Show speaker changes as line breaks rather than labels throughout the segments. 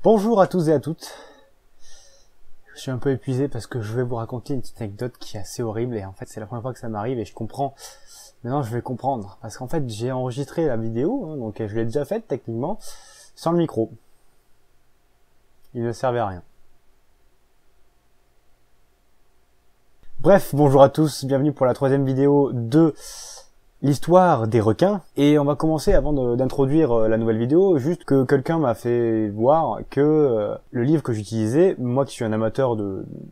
Bonjour à tous et à toutes. Je suis un peu épuisé parce que je vais vous raconter une petite anecdote qui est assez horrible et en fait c'est la première fois que ça m'arrive et je comprends. Maintenant je vais comprendre parce qu'en fait j'ai enregistré la vidéo, donc je l'ai déjà faite techniquement, sans le micro. Il ne servait à rien. Bref, bonjour à tous, bienvenue pour la troisième vidéo de l'histoire des requins. Et on va commencer avant d'introduire la nouvelle vidéo, juste que quelqu'un m'a fait voir que le livre que j'utilisais, moi qui suis un amateur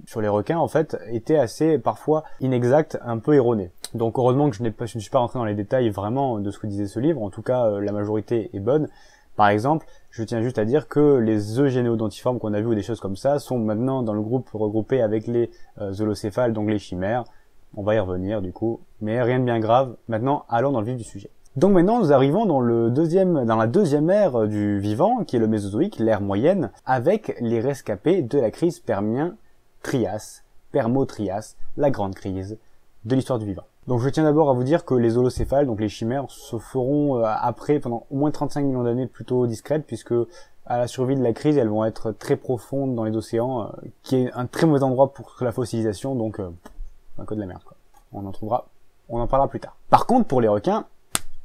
sur les requins en fait, était assez parfois inexact, un peu erroné. Donc heureusement que je ne suis pas rentré dans les détails vraiment de ce que disait ce livre, en tout cas la majorité est bonne. Par exemple, je tiens juste à dire que les œufs généodontiformes qu'on a vus ou des choses comme ça sont maintenant dans le groupe regroupé avec les holocéphales, donc les chimères. On va y revenir du coup, mais rien de bien grave. Maintenant, allons dans le vif du sujet. Donc maintenant, nous arrivons dans la deuxième ère du vivant, qui est le Mésozoïque, l'ère moyenne, avec les rescapés de la crise Permien-Trias, Permo-Trias, la grande crise de l'histoire du vivant. Donc je tiens d'abord à vous dire que les holocéphales, donc les chimères, se feront après, pendant au moins 35 millions d'années, plutôt discrètes, puisque à la survie de la crise, elles vont être très profondes dans les océans, qui est un très mauvais endroit pour la fossilisation, donc un code de la merde quoi. On en parlera plus tard. Par contre, pour les requins,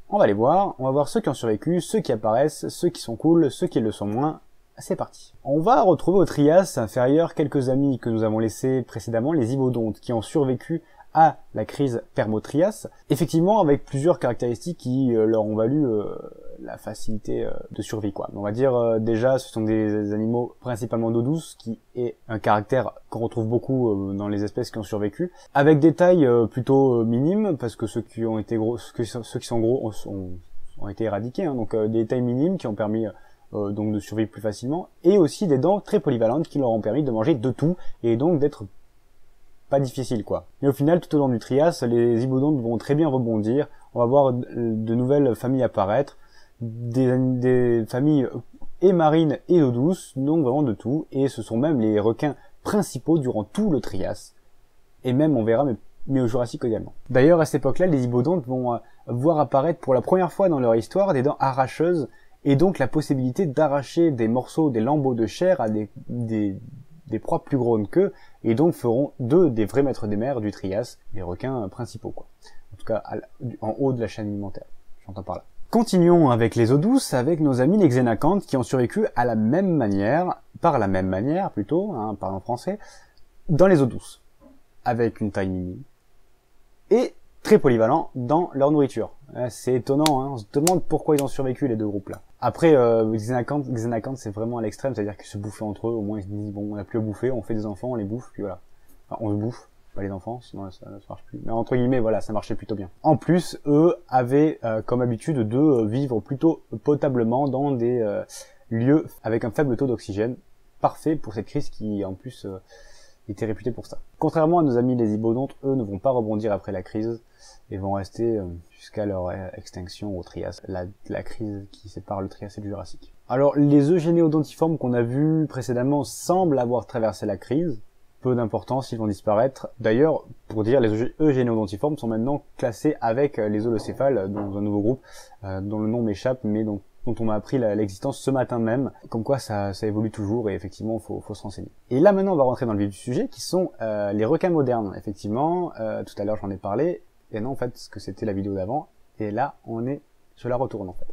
on va voir ceux qui ont survécu, ceux qui apparaissent, ceux qui sont cool, ceux qui le sont moins. C'est parti. On va retrouver au Trias inférieur quelques amis que nous avons laissés précédemment, les ibodontes, qui ont survécu à la crise Permo-Trias, effectivement avec plusieurs caractéristiques qui leur ont valu la facilité de survie quoi. On va dire déjà ce sont des animaux principalement d'eau douce, qui est un caractère qu'on retrouve beaucoup dans les espèces qui ont survécu, avec des tailles plutôt minimes, parce que ceux qui sont gros ont été éradiqués, hein, donc des tailles minimes qui ont permis donc de survivre plus facilement, et aussi des dents très polyvalentes qui leur ont permis de manger de tout, et donc d'être pas difficile quoi. Mais au final, tout au long du Trias, les ibodontes vont très bien rebondir. On va voir de nouvelles familles apparaître, des familles et marines et d'eau douce, donc vraiment de tout. Et ce sont même les requins principaux durant tout le Trias. Et même, on verra, mais au Jurassique également. D'ailleurs, à cette époque-là, les ibodontes vont voir apparaître pour la première fois dans leur histoire des dents arracheuses, et donc la possibilité d'arracher des morceaux, des lambeaux de chair à des proies plus grandes qu'eux, et donc feront d'eux des vrais maîtres des mers du Trias, les requins principaux quoi. En tout cas, en haut de la chaîne alimentaire, j'entends par là. Continuons avec les eaux douces, avec nos amis les xénacantes, qui ont survécu par la même manière, plutôt, hein, parlons français, dans les eaux douces, avec une taille mini, et très polyvalents dans leur nourriture. C'est étonnant, hein, on se demande pourquoi ils ont survécu les deux groupes-là. Après, Xénacantes, c'est vraiment à l'extrême, c'est-à-dire qu'ils se bouffaient entre eux, au moins ils se disent, bon, on n'a plus à bouffer, on fait des enfants, on les bouffe, puis voilà. Enfin, on se bouffe, pas les enfants, sinon ça marche plus. Mais entre guillemets, voilà, ça marchait plutôt bien. En plus, eux avaient comme habitude de vivre plutôt potablement dans des lieux avec un faible taux d'oxygène, parfait pour cette crise qui, en plus, était réputée pour ça. Contrairement à nos amis les ibodontes, eux ne vont pas rebondir après la crise, et vont rester jusqu'à leur extinction au Trias, la crise qui sépare le Trias et le Jurassique. Alors, les œufs généodontiformes qu'on a vus précédemment semblent avoir traversé la crise, peu d'importance, ils vont disparaître. D'ailleurs, pour dire, les œufs généodontiformes sont maintenant classés avec les holocéphales dans un nouveau groupe, dont le nom m'échappe, mais dont on m'a appris l'existence ce matin même, comme quoi ça évolue toujours et effectivement faut se renseigner. Et là maintenant on va rentrer dans le vif du sujet, qui sont les requins modernes. Effectivement, tout à l'heure j'en ai parlé, et non en fait ce que c'était la vidéo d'avant, et là je la retourne en fait.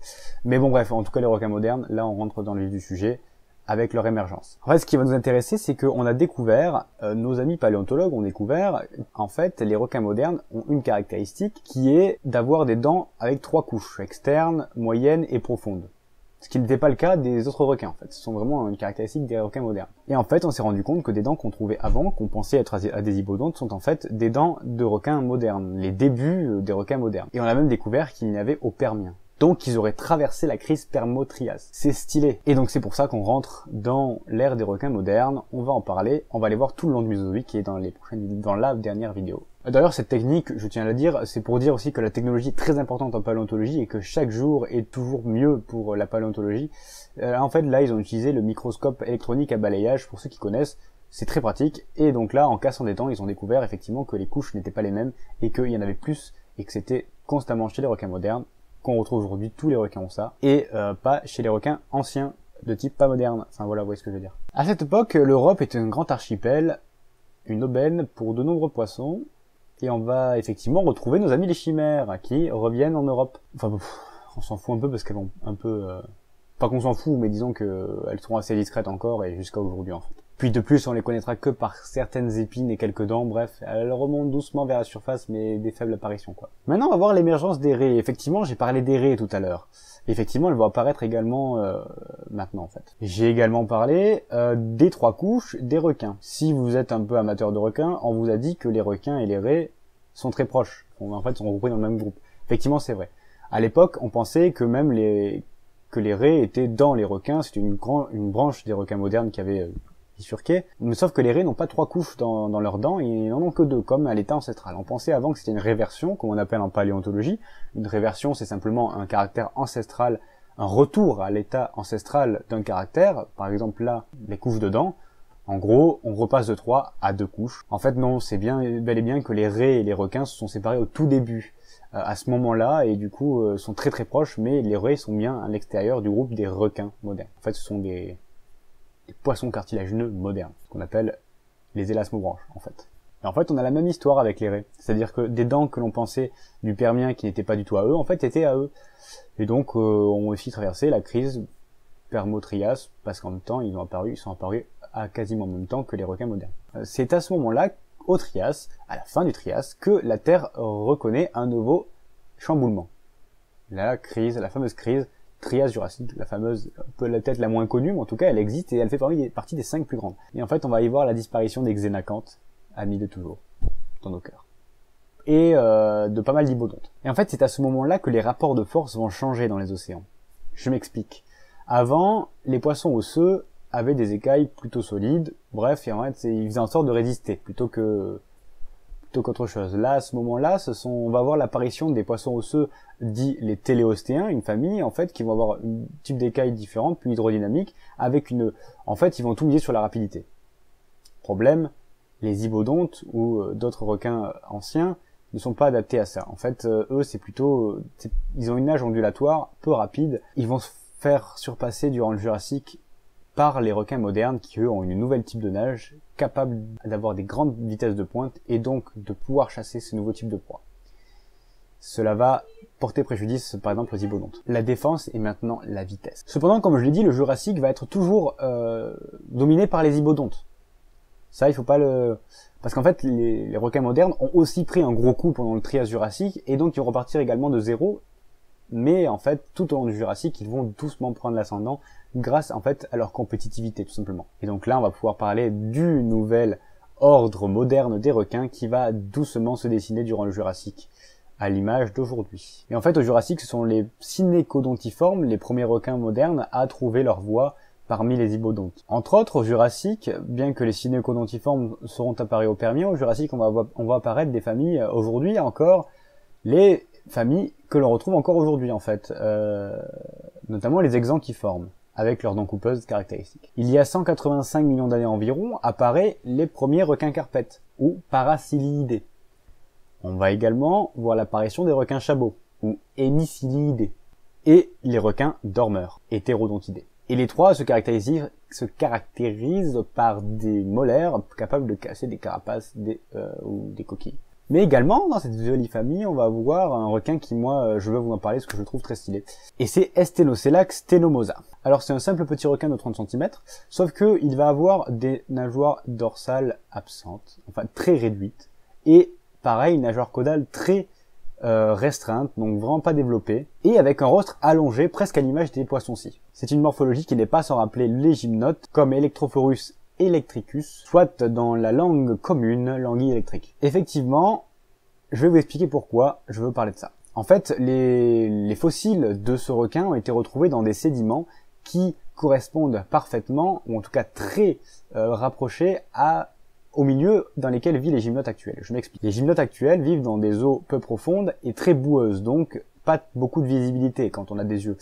Mais bon bref, en tout cas les requins modernes, là on rentre dans le vif du sujet, avec leur émergence. En fait, ce qui va nous intéresser, c'est qu'on a découvert, nos amis paléontologues ont découvert, en fait, les requins modernes ont une caractéristique qui est d'avoir des dents avec 3 couches, externes, moyennes et profondes. Ce qui n'était pas le cas des autres requins, en fait. Ce sont vraiment une caractéristique des requins modernes. Et en fait, on s'est rendu compte que des dents qu'on trouvait avant, qu'on pensait être à des ibodontes, sont en fait des dents de requins modernes, les débuts des requins modernes. Et on a même découvert qu'il n'y avait au Permien. Donc ils auraient traversé la crise Permo-Trias. C'est stylé. Et donc c'est pour ça qu'on rentre dans l'ère des requins modernes. On va en parler. On va aller voir tout le long du Mésozoïque qui est dans la dernière vidéo. D'ailleurs cette technique, je tiens à le dire, c'est pour dire aussi que la technologie est très importante en paléontologie et que chaque jour est toujours mieux pour la paléontologie. En fait là ils ont utilisé le microscope électronique à balayage, pour ceux qui connaissent. C'est très pratique. Et donc là en cassant des dents, ils ont découvert effectivement que les couches n'étaient pas les mêmes et qu'il y en avait plus et que c'était constamment chez les requins modernes qu'on retrouve aujourd'hui. Tous les requins ont ça, et pas chez les requins anciens de type pas moderne. Enfin voilà, vous voyez ce que je veux dire. À cette époque, l'Europe est un grand archipel, une aubaine pour de nombreux poissons, et on va effectivement retrouver nos amis les chimères qui reviennent en Europe. Enfin, on s'en fout un peu parce qu'elles vont un peu... Pas qu'on s'en fout, mais disons qu'elles seront assez discrètes encore et jusqu'à aujourd'hui en fait. Puis de plus, on les connaîtra que par certaines épines et quelques dents, bref, elles remontent doucement vers la surface, mais des faibles apparitions quoi. Maintenant, on va voir l'émergence des raies. Effectivement, j'ai parlé des raies tout à l'heure. Effectivement, elles vont apparaître également maintenant en fait. J'ai également parlé des 3 couches des requins. Si vous êtes un peu amateur de requins, on vous a dit que les requins et les raies sont très proches. En fait, sont regroupés dans le même groupe. Effectivement, c'est vrai. À l'époque, on pensait que même les raies étaient dans les requins. C'était une branche des requins modernes qui avait bifurqué. Mais sauf que les raies n'ont pas 3 couches dans leurs dents, ils n'en ont que 2, comme à l'état ancestral. On pensait avant que c'était une réversion, comme on appelle en paléontologie. Une réversion, c'est simplement un caractère ancestral, un retour à l'état ancestral d'un caractère. Par exemple là, les couches de dents. En gros, on repasse de 3 à 2 couches. En fait non, c'est bien bel et bien que les raies et les requins se sont séparés au tout début. À ce moment-là, et du coup sont très très proches, mais les raies sont bien à l'extérieur du groupe des requins modernes. En fait, ce sont des poissons cartilagineux modernes, ce qu'on appelle les élasmobranches, en fait. Et en fait, on a la même histoire avec les raies. C'est-à-dire que des dents que l'on pensait du Permien qui n'étaient pas du tout à eux, en fait, étaient à eux. Et donc, ont aussi traversé la crise Permo-Trias, parce qu'en même temps, ils sont apparus à quasiment en même temps que les requins modernes. C'est à ce moment-là, au Trias, à la fin du Trias, que la Terre reconnaît un nouveau chamboulement. La fameuse crise Trias-Jurassique, la fameuse, peut-être la moins connue, mais en tout cas elle existe et elle fait partie des 5 plus grandes. Et en fait on va y voir la disparition des xénacantes, amis de toujours, dans nos cœurs. Et de pas mal d'hybodontes. Et en fait c'est à ce moment-là que les rapports de force vont changer dans les océans. Je m'explique. Avant, les poissons osseux avaient des écailles plutôt solides, bref, et en fait ils faisaient en sorte de résister, plutôt qu'autre chose. Là, à ce moment-là, on va voir l'apparition des poissons osseux dits les téléostéens, une famille, en fait, qui vont avoir un type d'écailles différentes, plus hydrodynamiques, en fait, ils vont tout miser sur la rapidité. Problème, les hybodontes ou d'autres requins anciens ne sont pas adaptés à ça. En fait, eux, ils ont une nage ondulatoire peu rapide. Ils vont se faire surpasser durant le Jurassique par les requins modernes qui, eux, ont une nouvelle type de nage, capable d'avoir des grandes vitesses de pointe et donc de pouvoir chasser ce nouveau type de proie. Cela va porter préjudice, par exemple, aux hybodontes. La défense est maintenant la vitesse. Cependant, comme je l'ai dit, le Jurassique va être toujours dominé par les hybodontes. Ça, il faut pas parce qu'en fait, les requins modernes ont aussi pris un gros coup pendant le Trias Jurassique et donc ils vont repartir également de zéro. Mais en fait, tout au long du Jurassique, ils vont doucement prendre l'ascendant grâce en fait à leur compétitivité tout simplement. Et donc là, on va pouvoir parler du nouvel ordre moderne des requins qui va doucement se dessiner durant le Jurassique, à l'image d'aujourd'hui. Et en fait, au Jurassique, ce sont les cynécodontiformes, les premiers requins modernes à trouver leur voie parmi les hybodontes. Entre autres, au Jurassique, bien que les cynécodontiformes seront apparus au Permien, au Jurassique, on va apparaître des familles, aujourd'hui encore, les familles que l'on retrouve encore aujourd'hui en fait, notamment les exanquiformes, avec leurs dents coupeuses caractéristiques. Il y a 185 millions d'années environ, apparaissent les premiers requins carpètes, ou paraciliidés. On va également voir l'apparition des requins chabots, ou hémiciliidés, et les requins dormeurs, hétérodontidés. Et les trois se caractérisent par des molaires capables de casser des carapaces ou des coquilles. Mais également, dans cette jolie famille, on va voir un requin qui, moi, je veux vous en parler, parce que je le trouve très stylé. Et c'est Estenocelax stenomosa. Alors, c'est un simple petit requin de 30 cm, sauf que il va avoir des nageoires dorsales absentes, enfin très réduites, et pareil, une nageoire caudale très restreinte, donc vraiment pas développée, et avec un rostre allongé, presque à l'image des poissons-ci. C'est une morphologie qui n'est pas sans rappeler les gymnotes, comme Electrophorus electricus, soit dans la langue commune, l'anguille électrique. Effectivement, je vais vous expliquer pourquoi je veux parler de ça. En fait, les fossiles de ce requin ont été retrouvés dans des sédiments qui correspondent parfaitement, ou en tout cas très rapprochés au milieu dans lesquels vivent les gymnotes actuels. Je m'explique. Les gymnotes actuels vivent dans des eaux peu profondes et très boueuses, donc pas beaucoup de visibilité quand on a des yeux.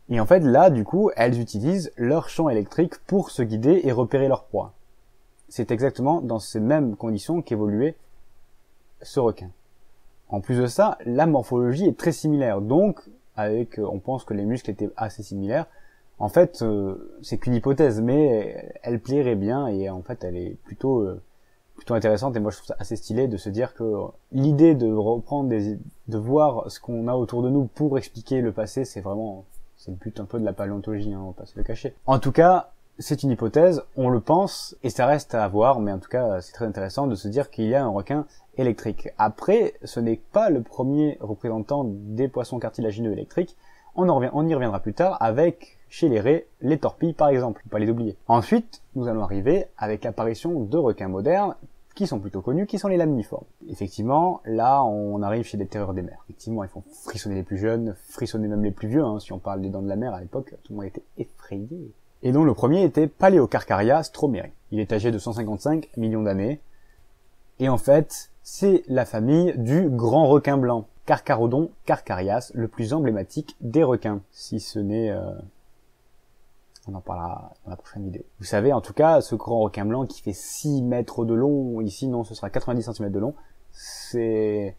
Et en fait, là, du coup, elles utilisent leur champ électrique pour se guider et repérer leur proie. C'est exactement dans ces mêmes conditions qu'évoluait ce requin. En plus de ça, la morphologie est très similaire. Donc, on pense que les muscles étaient assez similaires. En fait, c'est qu'une hypothèse, mais elle plairait bien et en fait, elle est plutôt intéressante et moi je trouve ça assez stylé de se dire que l'idée de reprendre de voir ce qu'on a autour de nous pour expliquer le passé, c'est le but un peu de la paléontologie, hein, on va pas se le cacher. En tout cas, c'est une hypothèse, on le pense et ça reste à voir, mais en tout cas, c'est très intéressant de se dire qu'il y a un requin électrique. Après, ce n'est pas le premier représentant des poissons cartilagineux électriques. On y reviendra plus tard avec, chez les raies, les torpilles par exemple, faut pas les oublier. Ensuite, nous allons arriver avec l'apparition de requins modernes, qui sont plutôt connus, qui sont les lamniformes. Effectivement, là, on arrive chez des terreurs des mers. Effectivement, ils font frissonner les plus jeunes, frissonner même les plus vieux, hein. Si on parle des dents de la mer à l'époque, tout le monde était effrayé. Et donc le premier était Paleocarcharia stromeri. Il est âgé de 155 millions d'années. Et en fait, c'est la famille du grand requin blanc. Carcharodon carcharias, le plus emblématique des requins. Si ce n'est... on en parlera dans la prochaine vidéo. Vous savez, en tout cas, ce grand requin blanc qui fait 6 mètres de long, ici non, ce sera 90 cm de long, c'est...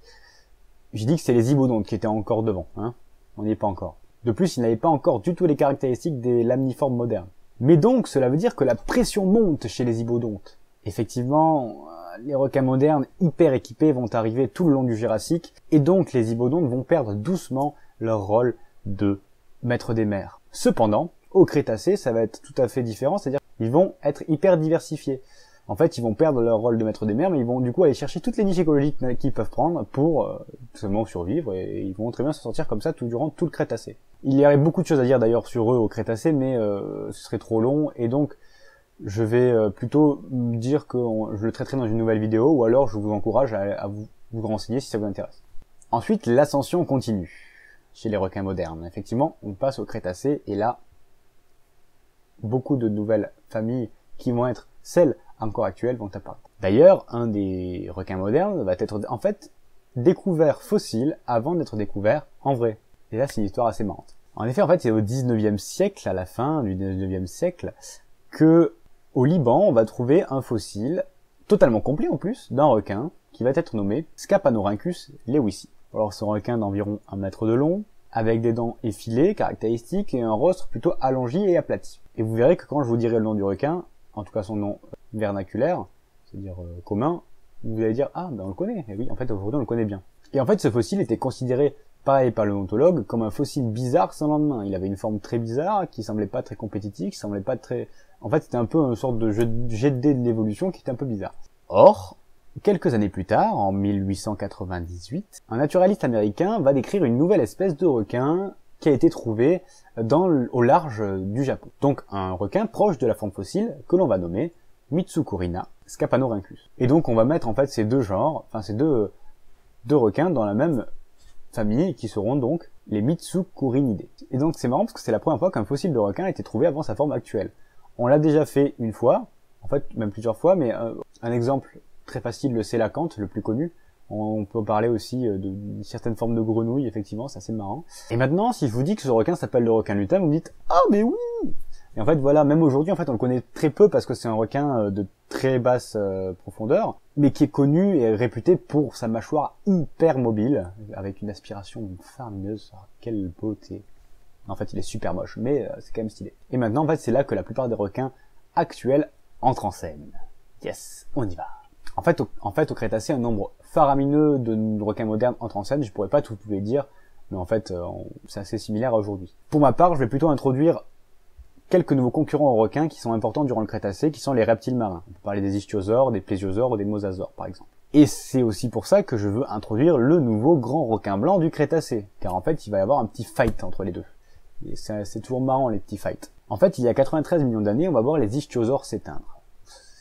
Je dis que c'est les zibodontes qui étaient encore devant, hein. On n'y est pas encore. De plus, il n'avait pas encore du tout les caractéristiques des lamniformes modernes. Mais donc, cela veut dire que la pression monte chez les zibodontes. Effectivement, les requins modernes hyper équipés vont arriver tout le long du Jurassique, et donc les zibodontes vont perdre doucement leur rôle de maître des mers. Cependant, au Crétacé, ça va être tout à fait différent, c'est-à-dire qu'ils vont être hyper diversifiés. En fait, ils vont perdre leur rôle de maître des mers, mais ils vont du coup aller chercher toutes les niches écologiques qu'ils peuvent prendre pour tout simplement survivre, et ils vont très bien se sortir comme ça durant tout le Crétacé. Il y aurait beaucoup de choses à dire d'ailleurs sur eux au Crétacé, mais ce serait trop long, et donc je vais plutôt dire que je le traiterai dans une nouvelle vidéo, ou alors je vous encourage à vous renseigner si ça vous intéresse. Ensuite, l'ascension continue chez les requins modernes. Effectivement, on passe au Crétacé, et là, beaucoup de nouvelles familles qui vont être celles encore actuelles vont apparaître. D'ailleurs, un des requins modernes va être en fait découvert fossile avant d'être découvert en vrai. Et là, c'est une histoire assez marrante. En effet, en fait, c'est au 19e siècle, à la fin du 19e siècle, que au Liban, on va trouver un fossile totalement complet en plus d'un requin qui va être nommé Scapanorhynchus lewisi. Alors, c'est un requin d'environ 1 mètre de long, avec des dents effilées, caractéristiques, et un rostre plutôt allongé et aplati. Et vous verrez que quand je vous dirai le nom du requin, en tout cas son nom vernaculaire, c'est-à-dire commun, vous allez dire « Ah, ben on le connaît !» Et oui, en fait, aujourd'hui, on le connaît bien. Et en fait, ce fossile était considéré par les paléontologues comme un fossile bizarre sans lendemain. Il avait une forme très bizarre, qui semblait pas très compétitive, qui semblait pas très... En fait, c'était un peu une sorte de jet de dés de l'évolution qui était un peu bizarre. Or, quelques années plus tard, en 1898, un naturaliste américain va décrire une nouvelle espèce de requin qui a été trouvé au large du Japon. Donc un requin proche de la forme fossile que l'on va nommer Mitsukurina Scapanorhynchus. Et donc on va mettre en fait ces deux genres, enfin ces deux requins dans la même famille qui seront donc les Mitsukurinidae. Et donc c'est marrant parce que c'est la première fois qu'un fossile de requin a été trouvé avant sa forme actuelle. On l'a déjà fait une fois, en fait même plusieurs fois, mais un exemple très facile, le sélacanthe, le plus connu. On peut parler aussi de certaines formes de grenouilles, effectivement, c'est assez marrant. Et maintenant, si je vous dis que ce requin s'appelle le requin lutin, vous me dites « Ah, mais oui !» Et en fait, voilà, même aujourd'hui, en fait, on le connaît très peu parce que c'est un requin de très basse profondeur, mais qui est connu et réputé pour sa mâchoire hyper mobile, avec une aspiration faramineuse. Oh, quelle beauté! En fait, il est super moche, mais c'est quand même stylé. Et maintenant, en fait, c'est là que la plupart des requins actuels entrent en scène. Yes, on y va. En fait, au Crétacé, un nombre faramineux de requins modernes entre en scène. Je pourrais pas tout vous les dire, mais en fait, c'est assez similaire à aujourd'hui. Pour ma part, je vais plutôt introduire quelques nouveaux concurrents aux requins qui sont importants durant le Crétacé, qui sont les reptiles marins. On peut parler des ichthyosaures, des plésiosaures ou des mosasaures, par exemple. Et c'est aussi pour ça que je veux introduire le nouveau grand requin blanc du Crétacé, car en fait, il va y avoir un petit fight entre les deux. Et c'est toujours marrant, les petits fights. En fait, il y a 93 millions d'années, on va voir les ichthyosaures s'éteindre.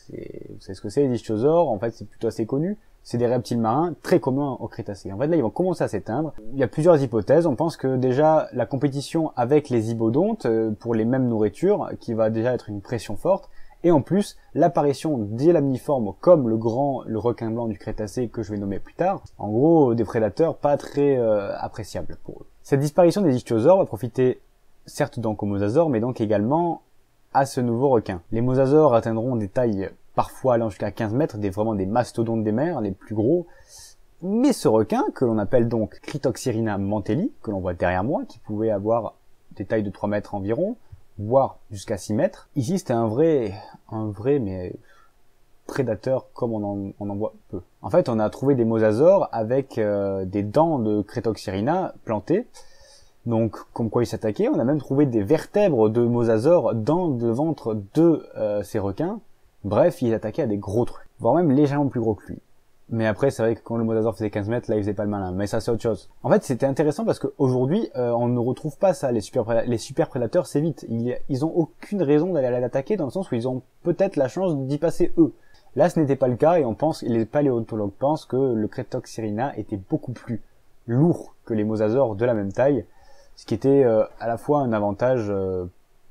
Vous savez ce que c'est, les ichthyosaures? En fait, c'est plutôt assez connu. C'est des reptiles marins très communs au Crétacé. En fait, là, ils vont commencer à s'éteindre. Il y a plusieurs hypothèses. On pense que déjà, la compétition avec les zibodontes pour les mêmes nourritures, qui va déjà être une pression forte, et en plus, l'apparition des lamniformes comme le requin blanc du Crétacé que je vais nommer plus tard, en gros, des prédateurs pas très appréciables pour eux. Cette disparition des ichthyosaures va profiter certes donc aux mosasaures, mais donc également à ce nouveau requin. Les mosasaures atteindront des tailles parfois allant jusqu'à 15 mètres, vraiment des mastodontes des mers, les plus gros. Mais ce requin, que l'on appelle donc Critoxyrina mantelli, que l'on voit derrière moi, qui pouvait avoir des tailles de 3 mètres environ, voire jusqu'à 6 mètres. Ici, c'était un vrai, mais prédateur comme on en voit peu. En fait, on a trouvé des mosasaures avec des dents de Cretoxyrina plantées. Donc, comme quoi ils s'attaquaient. On a même trouvé des vertèbres de mosasaures dans le ventre de ces requins. Bref, ils attaquaient à des gros trucs, voire même légèrement plus gros que lui. Mais après, c'est vrai que quand le mosasaure faisait 15 mètres, là, il faisait pas le malin. Mais ça, c'est autre chose. En fait, c'était intéressant parce qu'aujourd'hui, on ne retrouve pas ça. Les super prédateurs s'évitent. Ils ont aucune raison d'aller l'attaquer dans le sens où ils ont peut-être la chance d'y passer eux. Là, ce n'était pas le cas et les paléontologues pensent que le Cretoxyrina était beaucoup plus lourd que les mosasaures de la même taille, ce qui était à la fois un avantage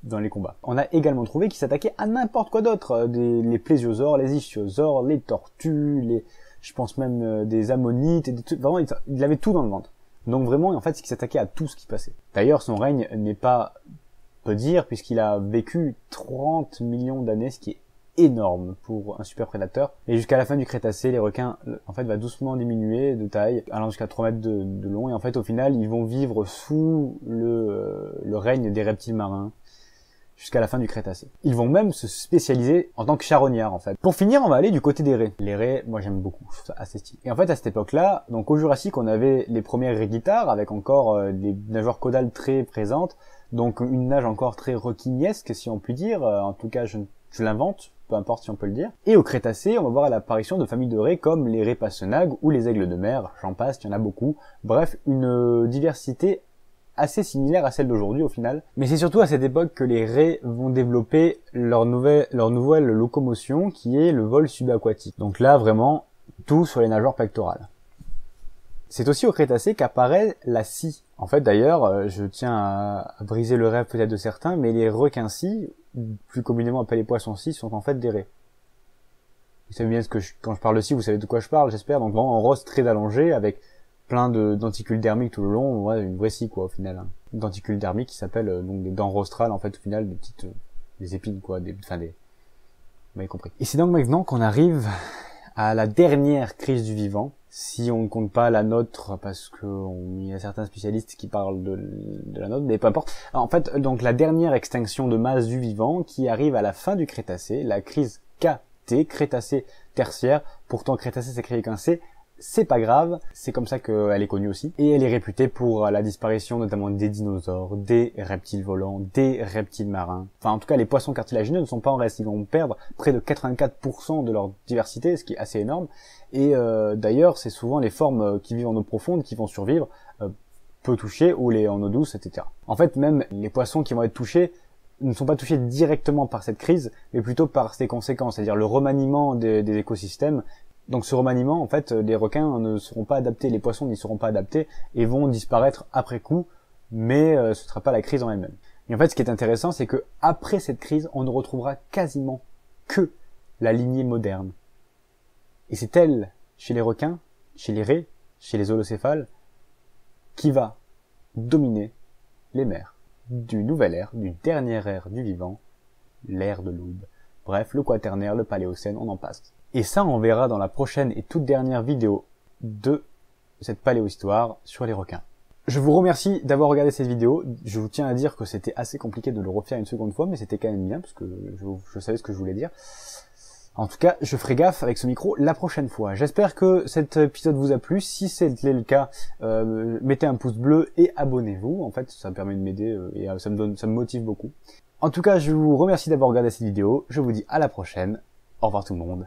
dans les combats. On a également trouvé qu'ils s'attaquaient à n'importe quoi d'autre, les plésiosaures, les ichthyosaures, les tortues, je pense même des ammonites, vraiment il avait tout dans le ventre. Donc vraiment, en fait, c'est qu'il s'attaquait à tout ce qui passait. D'ailleurs, son règne n'est pas peu dire, puisqu'il a vécu 30 millions d'années, ce qui est énorme pour un super prédateur. Et jusqu'à la fin du Crétacé, les requins, en fait, va doucement diminuer de taille, allant jusqu'à 3 mètres de long. Et en fait, au final, ils vont vivre sous le règne des reptiles marins jusqu'à la fin du Crétacé. Ils vont même se spécialiser en tant que charognards, en fait. Pour finir, on va aller du côté des raies. Les raies, moi j'aime beaucoup, je trouve ça assez stylé. Et en fait, à cette époque-là, donc au Jurassique, on avait les premières raies guitares, avec encore des nageoires caudales très présentes, donc une nage encore très requiniesque, si on peut dire. En tout cas, je l'invente, peu importe si on peut le dire. Et au Crétacé, on va voir l'apparition de familles de raies comme les raies passenagues ou les aigles de mer, j'en passe, il y en a beaucoup. Bref, une diversité assez similaire à celle d'aujourd'hui au final. Mais c'est surtout à cette époque que les raies vont développer leur nouvelle locomotion, qui est le vol subaquatique. Donc là, vraiment, tout sur les nageoires pectorales. C'est aussi au Crétacé qu'apparaît la scie. En fait, d'ailleurs, je tiens à briser le rêve peut-être de certains, mais les requins-scies, plus communément appelés poissons-scies, sont en fait des raies. Vous savez bien quand je parle de scie, vous savez de quoi je parle, j'espère. Donc vraiment, en rose très allongé, avec plein de denticules dermiques tout le long, ouais, une vraie scie, quoi, au final. Hein. Une denticule dermique qui s'appelle donc des dents rostrales, en fait, au final, des petites, des épines, quoi, vous m'avez compris. Et c'est donc maintenant qu'on arrive à la dernière crise du vivant, si on ne compte pas la nôtre, parce qu'il y a certains spécialistes qui parlent de la nôtre, mais peu importe. En fait, donc la dernière extinction de masse du vivant qui arrive à la fin du Crétacé, la crise KT, Crétacé tertiaire, pourtant Crétacé s'écrit avec un C, c'est pas grave, c'est comme ça qu'elle est connue aussi, et elle est réputée pour la disparition notamment des dinosaures, des reptiles volants, des reptiles marins. Enfin, en tout cas, les poissons cartilagineux ne sont pas en reste, ils vont perdre près de 84% de leur diversité, ce qui est assez énorme, et d'ailleurs, c'est souvent les formes qui vivent en eau profonde qui vont survivre, peu touchées, ou les en eau douce, etc. En fait, même les poissons qui vont être touchés ne sont pas touchés directement par cette crise, mais plutôt par ses conséquences, c'est-à-dire le remaniement des écosystèmes. Donc ce remaniement, en fait, les requins ne seront pas adaptés, les poissons n'y seront pas adaptés et vont disparaître après coup, mais ce ne sera pas la crise en elle-même. Et en fait, ce qui est intéressant, c'est que après cette crise, on ne retrouvera quasiment que la lignée moderne. Et c'est elle, chez les requins, chez les raies, chez les holocéphales, qui va dominer les mers du nouvel ère, du dernier ère du vivant, l'ère de l'aube. Bref, le quaternaire, le paléocène, on en passe. Et ça, on verra dans la prochaine et toute dernière vidéo de cette paléohistoire sur les requins. Je vous remercie d'avoir regardé cette vidéo. Je vous tiens à dire que c'était assez compliqué de le refaire une seconde fois, mais c'était quand même bien, parce que je savais ce que je voulais dire. En tout cas, je ferai gaffe avec ce micro la prochaine fois. J'espère que cet épisode vous a plu. Si c'est le cas, mettez un pouce bleu et abonnez-vous. En fait, ça me permet de m'aider et ça me motive beaucoup. En tout cas, je vous remercie d'avoir regardé cette vidéo. Je vous dis à la prochaine. Au revoir tout le monde.